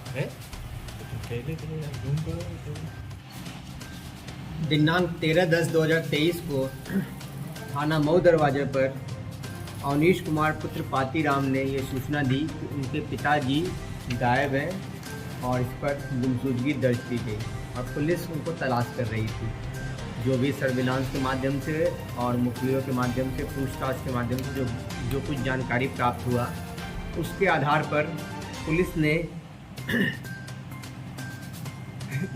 है दिनांक 13/10/2023 को थाना मऊ दरवाजे पर अवनीश कुमार पुत्र पातीराम ने ये सूचना दी कि उनके पिताजी गायब हैं और इस पर गुमशुदगी दर्ज की गई और पुलिस उनको तलाश कर रही थी। जो भी सर्विलांस के माध्यम से और मुखबिरों के माध्यम से, पूछताछ के माध्यम से जो कुछ जानकारी प्राप्त हुआ, उसके आधार पर पुलिस ने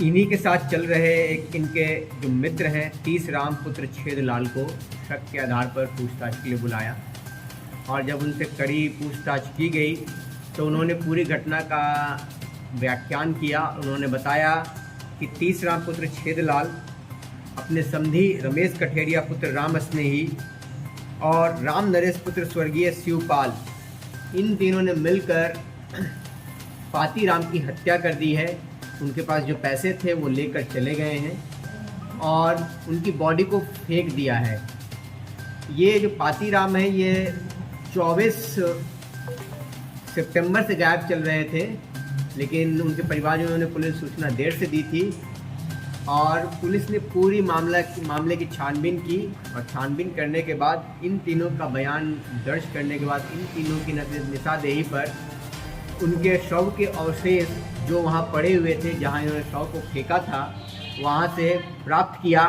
इन्हीं के साथ चल रहे एक इनके जो मित्र हैं तीसराम पुत्र छेदलाल को शक के आधार पर पूछताछ के लिए बुलाया और जब उनसे कड़ी पूछताछ की गई तो उन्होंने पूरी घटना का व्याख्यान किया। उन्होंने बताया कि तीसराम पुत्र छेदलाल अपने समधी रमेश कठेरिया पुत्र राम स्नेही और राम नरेश पुत्र स्वर्गीय शिवपाल, इन तीनों ने मिलकर पातीराम की हत्या कर दी है। उनके पास जो पैसे थे वो लेकर चले गए हैं और उनकी बॉडी को फेंक दिया है। ये जो पातीराम है ये 24 सितंबर से गायब चल रहे थे, लेकिन उनके परिवार ने पुलिस सूचना देर से दी थी और पुलिस ने पूरी मामले की छानबीन की और छानबीन करने के बाद इन तीनों का बयान दर्ज करने के बाद इन तीनों की निशानदेही पर उनके शव के अवशेष जो वहाँ पड़े हुए थे, जहाँ इन्होंने शव को फेंका था, वहाँ से प्राप्त किया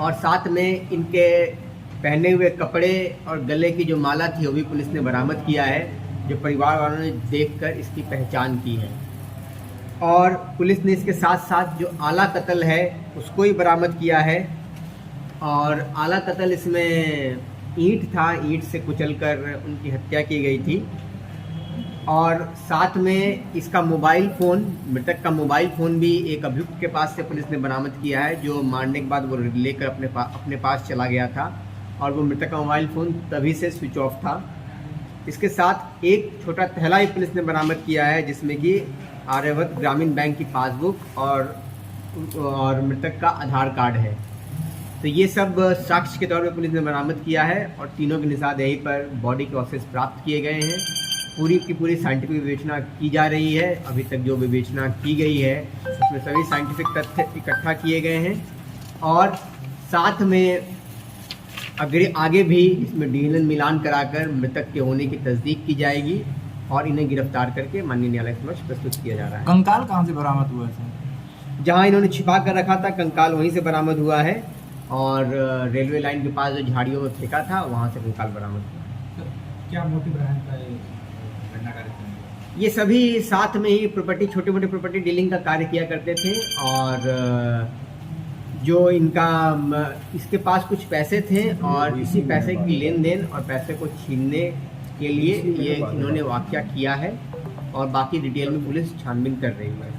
और साथ में इनके पहने हुए कपड़े और गले की जो माला थी वो भी पुलिस ने बरामद किया है, जो परिवार वालों ने देखकर इसकी पहचान की है। और पुलिस ने इसके साथ साथ जो आला कत्ल है उसको ही बरामद किया है और आला कत्ल इसमें ईंट था, ईंट से कुचलकर उनकी हत्या की गई थी और साथ में इसका मोबाइल फ़ोन, मृतक का मोबाइल फ़ोन भी एक अभियुक्त के पास से पुलिस ने बरामद किया है, जो मारने के बाद वो लेकर अपने पास चला गया था और वो मृतक का मोबाइल फ़ोन तभी से स्विच ऑफ था। इसके साथ एक छोटा थैला ही पुलिस ने बरामद किया है जिसमें कि आर्यवर्त ग्रामीण बैंक की पासबुक और मृतक का आधार कार्ड है। तो ये सब साक्ष्य के तौर पे पुलिस ने बरामद किया है और तीनों की निशानदेही पर बॉडी के अवशेष प्राप्त किए गए हैं। पूरी की पूरी साइंटिफिक विवेचना की जा रही है। अभी तक जो विवेचना की गई है उसमें सभी साइंटिफिक तथ्य इकट्ठा किए गए हैं और साथ में आगे भी इसमें डीएनए मिलान कराकर मृतक के होने की तस्दीक की जाएगी और इन्हें गिरफ्तार करके माननीय न्यायालय के समक्ष प्रस्तुत किया जा रहा है। कंकाल कहाँ से बरामद हुआ है? जहाँ इन्होंने छिपा कर रखा था कंकाल वहीं से बरामद हुआ है और रेलवे लाइन के पास जो झाड़ियों में फेंका था वहाँ से कंकाल बरामद हुआ। क्या मोटिव रहा है घटना कार्य? ये सभी साथ में ही छोटे मोटे प्रॉपर्टी डीलिंग का कार्य किया करते थे और जो इसके पास कुछ पैसे थे और इसी पैसे की लेन देन और पैसे को छीनने के लिए ये इन्होंने वाकया किया है और बाकी डिटेल में पुलिस छानबीन कर रही है।